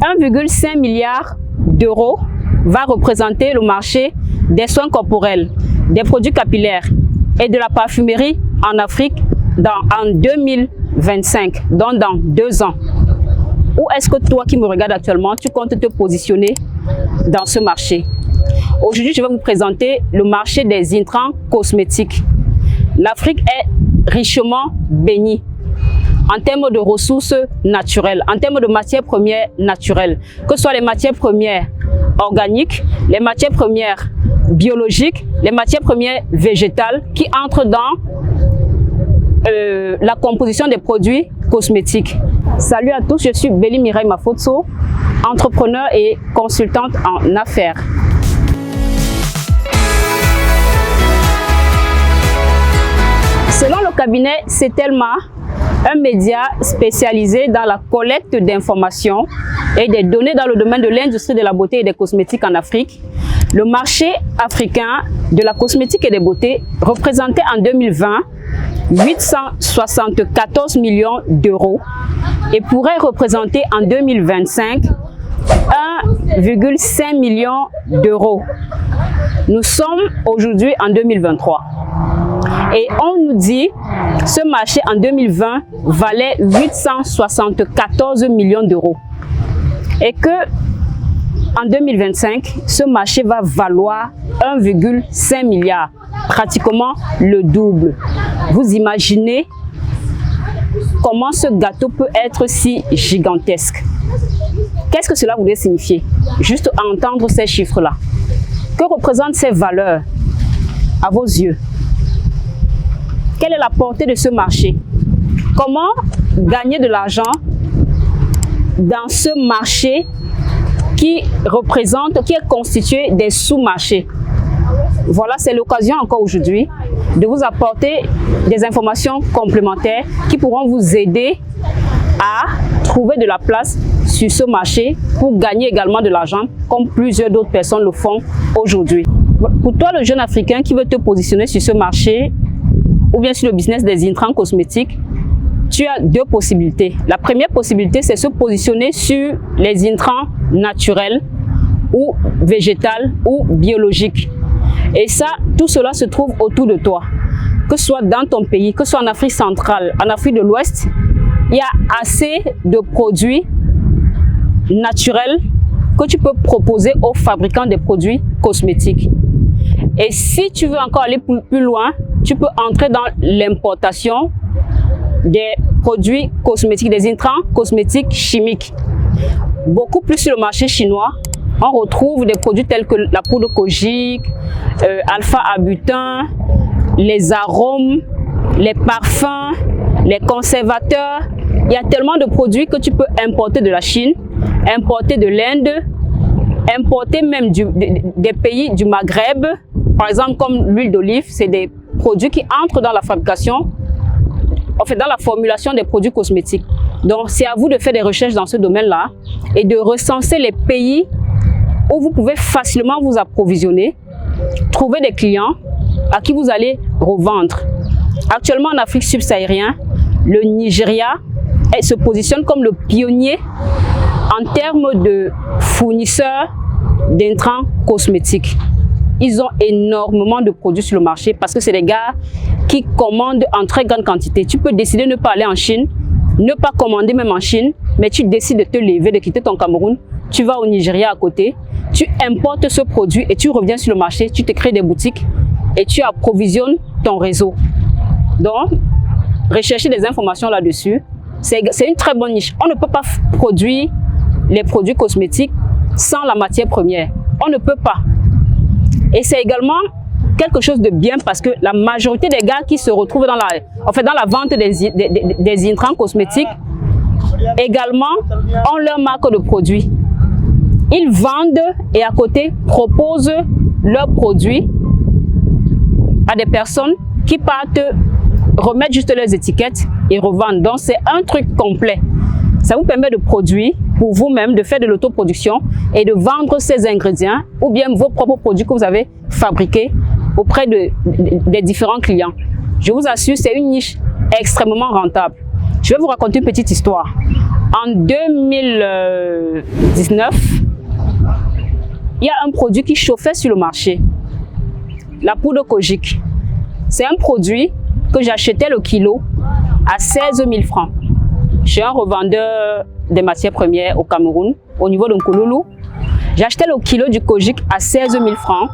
1,5 milliard d'euros va représenter le marché des soins corporels, des produits capillaires et de la parfumerie en Afrique en 2025, donc dans 2 ans. Où est-ce que toi qui me regardes actuellement, tu comptes te positionner dans ce marché? Aujourd'hui, je vais vous présenter le marché des intrants cosmétiques. L'Afrique est richement bénie en termes de ressources naturelles, en termes de matières premières naturelles, que ce soit les matières premières organiques, les matières premières biologiques, les matières premières végétales qui entrent dans la composition des produits cosmétiques. Salut à tous, je suis Béli Mireille Mafotso, entrepreneur et consultante en affaires. Selon le cabinet Cetelma, un média spécialisé dans la collecte d'informations et des données dans le domaine de l'industrie de la beauté et des cosmétiques en Afrique, le marché africain de la cosmétique et des beautés représentait en 2020 874 millions d'euros et pourrait représenter en 2025 1,5 million d'euros. Nous sommes aujourd'hui en 2023. Et on nous dit que ce marché en 2020 valait 874 millions d'euros. Et que en 2025, ce marché va valoir 1,5 milliard, pratiquement le double. Vous imaginez comment ce gâteau peut être si gigantesque? Qu'est-ce que cela voudrait signifier? Juste à entendre ces chiffres-là. Que représentent ces valeurs à vos yeux? Quelle est la portée de ce marché? Comment gagner de l'argent dans ce marché qui est constitué des sous-marchés? Voilà, c'est l'occasion encore aujourd'hui de vous apporter des informations complémentaires qui pourront vous aider à trouver de la place sur ce marché pour gagner également de l'argent comme plusieurs d'autres personnes le font aujourd'hui. Pour toi, le jeune Africain qui veut te positionner sur ce marché ou bien sur le business des intrants cosmétiques, tu as 2 possibilités. La première possibilité, c'est se positionner sur les intrants naturels ou végétales ou biologiques. Et ça, tout cela se trouve autour de toi. Que ce soit dans ton pays, que ce soit en Afrique centrale, en Afrique de l'Ouest, il y a assez de produits naturels que tu peux proposer aux fabricants des produits cosmétiques. Et si tu veux encore aller plus loin, tu peux entrer dans l'importation des produits cosmétiques, des intrants cosmétiques chimiques. Beaucoup plus sur le marché chinois, on retrouve des produits tels que la poudre kojique, alpha-abutin, les arômes, les parfums, les conservateurs. Il y a tellement de produits que tu peux importer de la Chine, importer de l'Inde, importer même des pays du Maghreb. Par exemple, comme l'huile d'olive, c'est des produits qui entrent dans la fabrication, en fait dans la formulation des produits cosmétiques. Donc, c'est à vous de faire des recherches dans ce domaine-là et de recenser les pays où vous pouvez facilement vous approvisionner, trouver des clients à qui vous allez revendre. Actuellement, en Afrique subsaharienne, le Nigeria se positionne comme le pionnier en termes de fournisseurs d'intrants cosmétiques. Ils ont énormément de produits sur le marché parce que c'est des gars qui commandent en très grande quantité. Tu peux décider de ne pas aller en Chine, ne pas commander même en Chine, mais tu décides de te lever, de quitter ton Cameroun, tu vas au Nigeria à côté, tu importes ce produit et tu reviens sur le marché, tu te crées des boutiques et tu approvisionnes ton réseau. Donc, rechercher des informations là-dessus, c'est une très bonne niche. On ne peut pas produire les produits cosmétiques sans la matière première. On ne peut pas. Et c'est également quelque chose de bien parce que la majorité des gars qui se retrouvent dans la vente des intrants cosmétiques également ont leur marque de produits. Ils vendent et à côté proposent leurs produits à des personnes qui partent remettre juste leurs étiquettes et revendent. Donc c'est un truc complet. Ça vous permet de produire pour vous-même, de faire de l'autoproduction et de vendre ces ingrédients ou bien vos propres produits que vous avez fabriqués auprès des différents clients. Je vous assure, c'est une niche extrêmement rentable. Je vais vous raconter une petite histoire. En 2019, il y a un produit qui chauffait sur le marché, la poudre Kogic. C'est un produit que j'achetais le kilo à 16 000 francs. Je suis un revendeur des matières premières au Cameroun, au niveau de Nkouloulou. J'achetais le kilo du Kogic à 16 000 francs.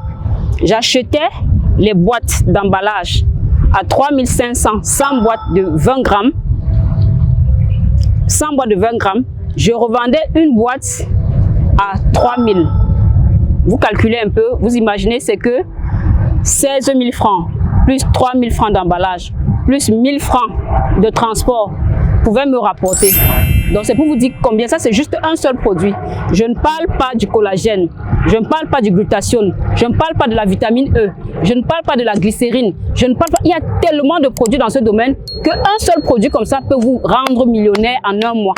J'achetais les boîtes d'emballage à 3 500, 100 boîtes de 20 grammes. 100 boîtes de 20 grammes. Je revendais une boîte à 3 000. Vous calculez un peu, vous imaginez, c'est que 16 000 francs, plus 3 000 francs d'emballage, plus 1 000 francs de transport pouvaient me rapporter. Donc c'est pour vous dire combien ça, c'est juste un seul produit. Je ne parle pas du collagène, je ne parle pas du glutathione, je ne parle pas de la vitamine E, je ne parle pas de la glycérine, je ne parle pas... Il y a tellement de produits dans ce domaine qu'un seul produit comme ça peut vous rendre millionnaire en un mois.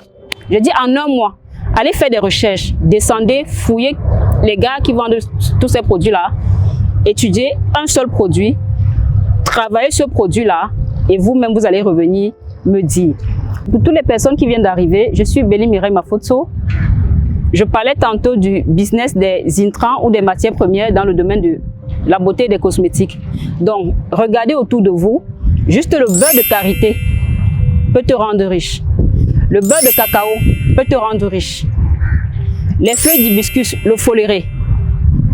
Je dis en un mois. Allez faire des recherches, descendez, fouillez les gars qui vendent tous ces produits-là, étudiez un seul produit, travaillez ce produit-là et vous-même vous allez revenir me dire. Pour toutes les personnes qui viennent d'arriver, je suis Béli Mireille Mafotso. Je parlais tantôt du business des intrants ou des matières premières dans le domaine de la beauté et des cosmétiques. Donc, regardez autour de vous, juste le beurre de karité peut te rendre riche. Le beurre de cacao peut te rendre riche. Les feuilles d'hibiscus, le foléré,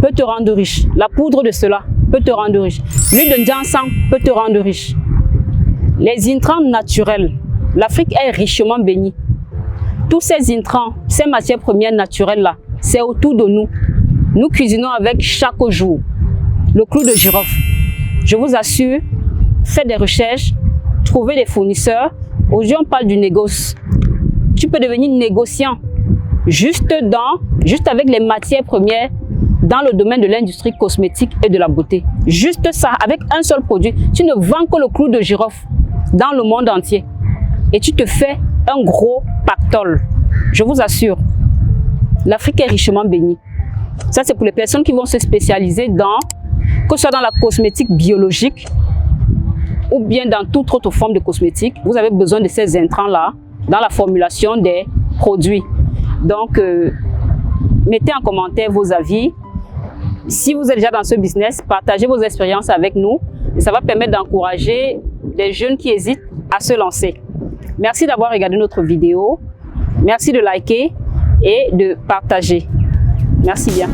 peut te rendre riche. La poudre de cela peut te rendre riche. L'huile de ginseng peut te rendre riche. Les intrants naturels, l'Afrique est richement bénie. Tous ces intrants, ces matières premières naturelles-là, c'est autour de nous. Nous cuisinons avec chaque jour. Le clou de girofle. Je vous assure, faites des recherches, trouvez des fournisseurs. Aujourd'hui, on parle du négoce. Tu peux devenir négociant juste avec les matières premières dans le domaine de l'industrie cosmétique et de la beauté. Juste ça, avec un seul produit. Tu ne vends que le clou de girofle dans le monde entier. Et tu te fais un gros pactole. Je vous assure, l'Afrique est richement bénie. Ça, c'est pour les personnes qui vont se spécialiser dans, que ce soit dans la cosmétique biologique ou bien dans toute autre forme de cosmétique. Vous avez besoin de ces intrants-là dans la formulation des produits. Donc, mettez en commentaire vos avis. Si vous êtes déjà dans ce business, partagez vos expériences avec nous. Et ça va permettre d'encourager les jeunes qui hésitent à se lancer. Merci d'avoir regardé notre vidéo. Merci de liker et de partager. Merci bien.